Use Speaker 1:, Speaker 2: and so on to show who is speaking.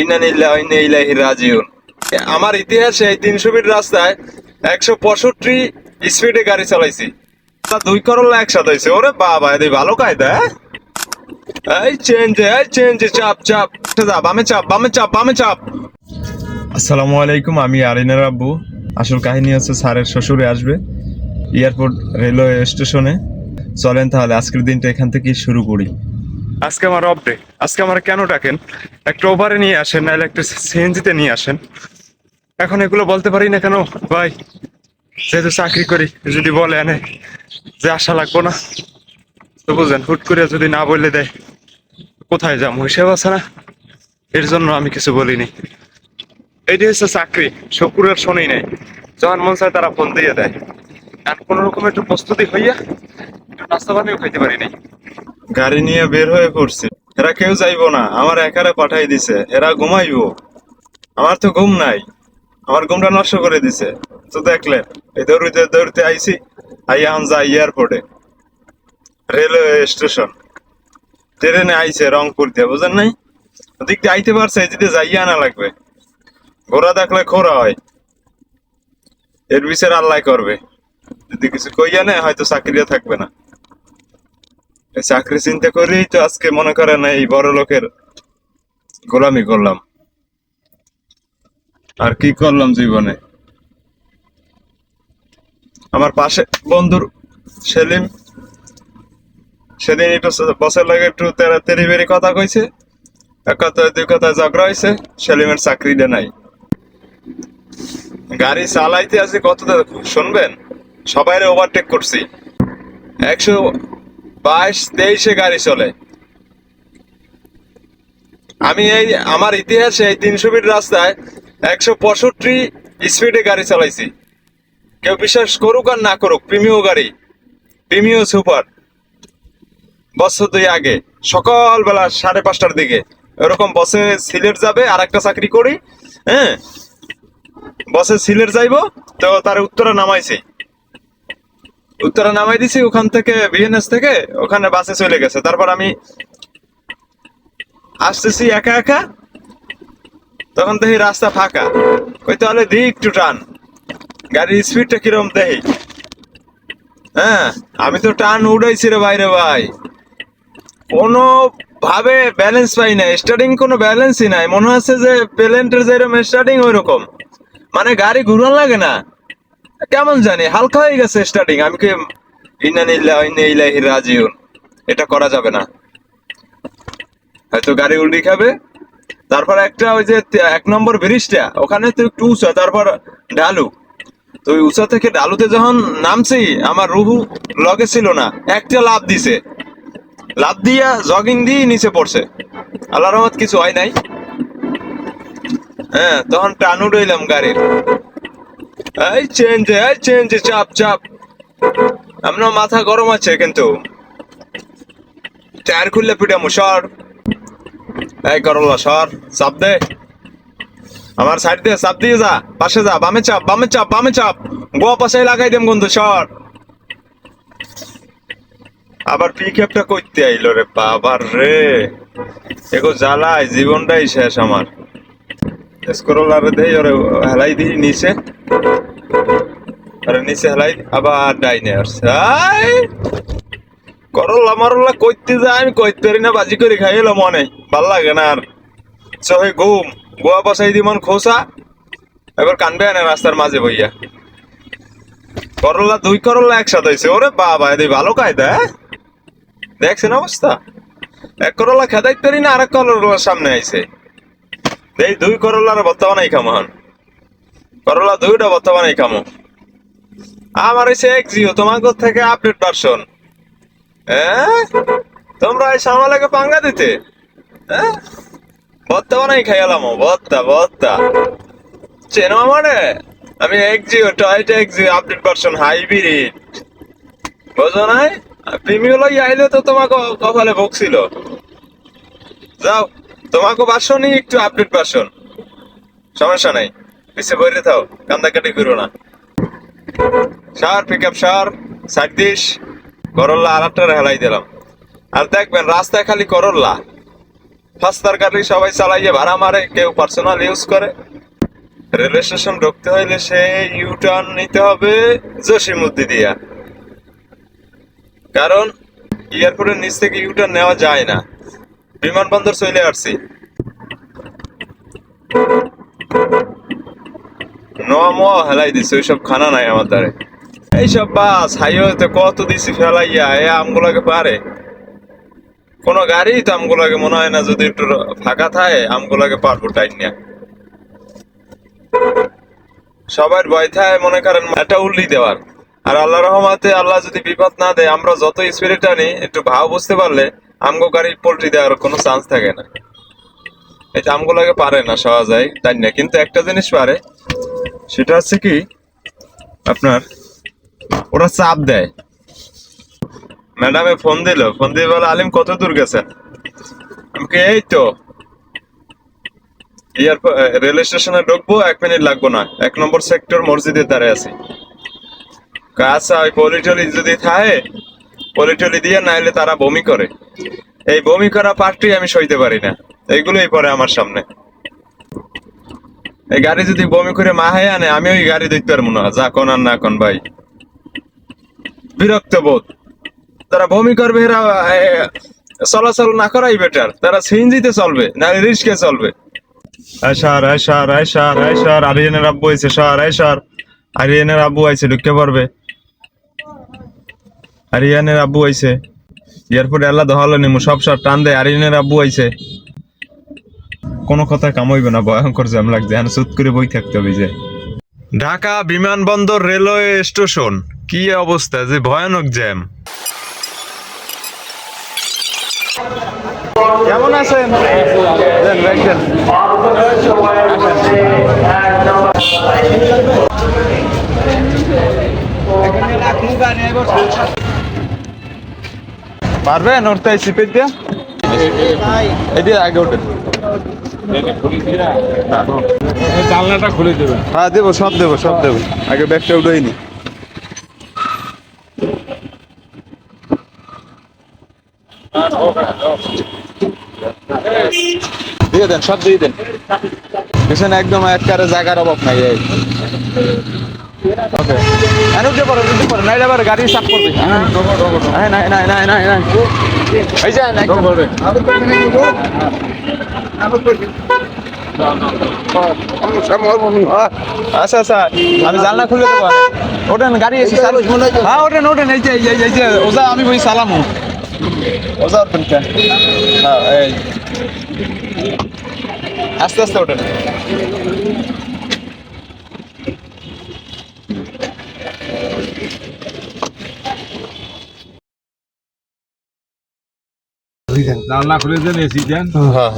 Speaker 1: ইন্না লিল্লাহি ওয়া ইন্না ইলাইহি রাজিউন। আমার ইতিহাসে এই 300 ফিট রাস্তায় 165 স্পিডে গাড়ি চালাইছি। 2 করোলা একসাথে হয়েছে। ওরে বাবা, এদের ভালো কায়দা। এই চেঞ্জে চাপ চাপ যা, বামে চাপ বামে চাপ বামে চাপ। আসসালামু আলাইকুম, আমি আরিনার আব্বু। আসল কাহিনী হচ্ছে স্যারের শ্বশুরে আসবে এয়ারপোর্ট রেলওয়ে স্টেশনে। চলেন তাহলে আজকের দিনটা এখান থেকে শুরু করি। আজকে আমার অফ ডে। আজকে আমার কেন ডাকেন? একটা ওভারে নিয়ে আসেন, নাহলে একটা সিএনজিতে নিয়ে আসেন। এখন এগুলো বলতে পারি না কেন ভাই? যেহেতু চাকরি করি, যদি বলে এনে যে আশা লাগবো না, তো বুঝেন, হুট করে যদি না বললে দেয় কোথায় যাবো, হিসেব আছে না। এর জন্য আমি কিছু বলিনি। এইটি হচ্ছে চাকরি, শুক্রের শোনেই নাই। যখন মন চায় তারা ফোন দিয়ে দেয়। আর কোন রকম একটু প্রস্তুতি হইয়া একটু নাস্তা পানিও খাইতে পারি নাই। গাড়ি নিয়ে বের হয়ে পড়ছি। এরা কেউ যাইবো না, আমার একারে পাঠাই দিছে। এরা ঘুমাইবো, আমার তো ঘুম নাই। আমার ঘুমটা নষ্ট করে দিছে। তো দেখলেন, এই দৌড়িতে দৌড়িতে আইছি। এখন যাই এয়ারপোর্টে, রেলওয়ে স্টেশন। ট্রেনে আইছে রংপুর দিয়ে, বুঝেন নাই? ওদিক দিয়ে আইতে পারছে, এই দিকে যাইয়া আনা লাগবে। ঘোড়া দেখলে খোরা হয়, এর বিচার আল্লাহ করবে। যদি কিছু কইয়া নেয়, হয়তো চাকরিও থাকবে না। এই চাকরি চিন্তা করেই তো আজকে মনে করেন এই বড় লোকের গোলামি করলাম। আর কি করলাম জীবনে। আমার পাশে বন্ধুর সেলিম, সেদিন একটু বসের লাগে একটু তেরি বেরি কথা কইছে। এক কথায় দুই কথায় ঝগড়া হয়েছে, সেলিমের চাকরিটা নাই। গাড়ি চালাইতে আছি কত শুনবেন? সবাইরে ওভারটেক করছি। 122-23-এ গাড়ি চলে। আমি আমার ইতিহাসে এই 300 ফিট রাস্তায় 165 স্পিডে গাড়ি চালাইছি। কেউ বিশ্বাস করুক আর না করুক, প্রিমিও গাড়ি, প্রিমিও সুপার। বছর 2 আগে সকালবেলা 5:30টার দিকে এরকম বসে সিলেট যাবে, আর একটা চাকরি করি। হ্যাঁ, বসে সিলেট যাইবো, তো তার উত্তরা নামাইছি। উত্তরা নামাই দিছি, ওখান থেকে বিএনএস থেকে ওখানে বাসে চলে গেছে। তারপর আমি আসতেছি একা একা, তখন দেখি রাস্তা ফাঁকা। ওই তাহলে দিই একটু টান, গাড়ির স্পিডটা কিরম দেখি। হ্যাঁ, আমি তো টান উড়াইছি রে ভাই, রে ভাই। কোনো ভাবে ব্যালেন্স পাই না, স্টার্টিং কোনো ব্যালেন্সই নাই। মনে হচ্ছে যে প্লেনের যেরকম স্টার্টিং ওই রকম, মানে গাড়ি ঘুরান লাগে না। কেমন জানি হালকা হয়ে গেছে স্টার্টিং। আমি কি ইন্না লিল্লাহি ওয়া ইন্না ইলাইহি রাজিউন, এটা করা যাবে না। হয়তো গাড়ি উল্টি খাবে। তারপর একটা ওই যে 1 নম্বর ব্রিজটা, ওখানে তো একটু উঁচা, তারপর ঢালু। তো ওই উঁচা থেকে ঢালুতে যখন নামছি, আমার রুহু লগে ছিল না, একটা লাফ দিছে। লাফ দিয়া জগিং দিয়ে নিচে পড়ছে। আল্লাহর রহমত কিছু হয় নাই। হ্যাঁ, তখন টান উড়াইলাম গাড়ির। এই চেঞ্জে চাপ চাপ। আপনার মাথা গরম আছে কিন্তু টায়ার খুললে পিটামো। সর, এই করলা সর, চাপ দে। আমার সাইড দিয়ে চাপ দিয়ে যা, পাশে যা, বামে চাপ বামে চাপ বামে চাপ। গোয়া পাশে লাগাই দেম বন্ধু, সর। আবার পিকআপটা করতে আইলো রে বাবার রে। এগো জ্বালায় জীবনটাই শেষ আমার। স্ক্রলারে দেই, ওরে হেলাই দিই নিচে, আরে নিচে হেলাই আবার ডাইনে আসছে। করল্লা মারল্লা কইতে যায়, আমি কইতে পারি না, বাজি করে খাই এলো মনে ভাল লাগে না আর। চহে ঘুম, গোয়া বসাই দি মন খোসা। এবার কানবে না রাস্তার মাঝে বইয়া। করল্লা 2 করল্লা একসাথে হয়েছে। ওরে বাবা, এদের ভালো কায়দা। দেখছেন অবস্থা? 1 করল্লা খেদাইতে পারি না, আরেক করল্লার সামনে আইছে। এই 2 করল্লার বর্তমানেই খামো হন। করল্লা 2টা বর্তমানেই খামো। আমার হয়েছে এক্সিও, তোমাকে থেকে আপডেট ভার্সন। হ্যাঁ, তোমরা এই সামালাকে পাঙ্গা দিতে। হ্যাঁ, বর্তমানেই খাইলাম বত্তা বত্তা। চেনো আমারে? আমি Axio, Toyota Axio update version hybrid. বুঝো নাই? প্রিমিয়াম লই আইলে তো তোমাকে কপালে বকছিল। যাও, তোমাকে ভার্সনই একটু আপডেট ভার্সন। সমস্যা নাই, পিছে বইরে থাও, কান্দাকাটি করো না। সার পিকআপ সার, 7 করল্লা আর একটা হেলাই দিলাম। আর দেখবেন রাস্তায় খালি করল্লা। ফাস্তার গাড়ি সবাই চালাইয়ে ভাড়া মারে, কেউ পার্সোনাল ইউজ করে। রেল স্টেশন ঢুকতে হইলে সে ইউটার্ন নিতে হবে জসিমউদ্দি দিয়া, কারণ এয়ারপোর্টের নিচ থেকে ইউটার্ন নেওয়া যায় না। বিমানবন্দর চলে আসছি, নোয়া মোয়া হেলাই দিছে, ওইসব খানা নাই আমার দ্বারে। এইসব বাস হাইওয়েতে কত দিছি ফেলাইয়া, এ আমগুলাকে পারে কোনো গাড়ি তো আমগুলাকে মনে হয় না, যদি একটু ফাঁকা থাকে আমগুলাকে পারবো টাইম নিয়ে। সবার ভয় থাকে মনে করেন একটা উল্লি দেওয়ার, আর আল্লাহ রহমাতে আল্লাহ যদি বিপদ না দেয়, আমরা যত স্পিরিট আনি একটু ভাও বুঝতে পারলে আমগো গাড়ি পোল্ট্রি দেওয়ার কোনো চান্স থাকে না। এই যে আমগুলাকে পারে না সহজে তাই না, কিন্তু একটা জিনিস পারে, সেটা হচ্ছে কি আপনার ওরা চাপ দেয়। ম্যাডামে ফোন দিয়ে বলে আলিম কত দূর গেছেন, আমাকে এই তো রেল স্টেশনে ঢুকবো, 1 মিনিট লাগবো না, 1 নম্বর সেক্টর মসজিদের দ্বারে আছি। আচ্ছা ওই পলিটলি যদি থাকে পলিটলি দিয়ে, নাইলে তারা বমি করে। এই বমি করা পার্টি আমি সইতে পারি না, এইগুলোই পরে আমার সামনে। এই গাড়ি যদি বমি করে মাহাই আনে, আমি ওই গাড়ি দেখতে পারবো না, যা কোন আর না কোন ভাই। বিরক্ত বোধ, তারা বমি করবে, এরা চলাচল না করাই বেটার, তারা সিএনজিতে চলবে না রিস্কে চলবে। আরিয়ানের আব্বু আইছে, আরিয়ানের আব্বু আইছে, ঢুকে পড়বে। আরিয়ানের আব্বু আইছে, এয়ারপোর্ট এলা দহালো নিমু, সব টান দেয়। আরিয়ানের আব্বু আইছে, কোনো কথা কামাইবে না, ভয়ঙ্কর জ্যাম লাগছে, এখন চুত করে বই থাকতে হবে। যে ঢাকা বিমানবন্দর রেলওয়ে স্টেশন কি অবস্থা, যে ভয়ানক জ্যাম। কেমন আছেন? পারবেন ওরতে সিপের দিয়া? এটি আগে ওঠেন,
Speaker 2: জানলাটা খুলে দেবেন।
Speaker 1: হ্যাঁ দেবো, সব দেবো, আগে ব্যাগটা উঠেইনি। দিয়ে দেন, সব দিয়ে দেন, পেছনে একদম একবারে জায়গার অভাব নাই। এই ওকে, উঠে পড়ো, নাইলে আবার গাড়ি চাপ করবে। নাই এই যে আচ্ছা আমি জানলা খুলে দেবো। ওঠেন, গাড়ি এসে হ্যাঁ ওঠেন, এই যে ওজা আমি বই সালামু ওজা উঠবেন। হ্যাঁ এই আস্তে ওঠেন।
Speaker 2: জানলা খুলে দেন, এসি দেন।
Speaker 1: হ্যাঁ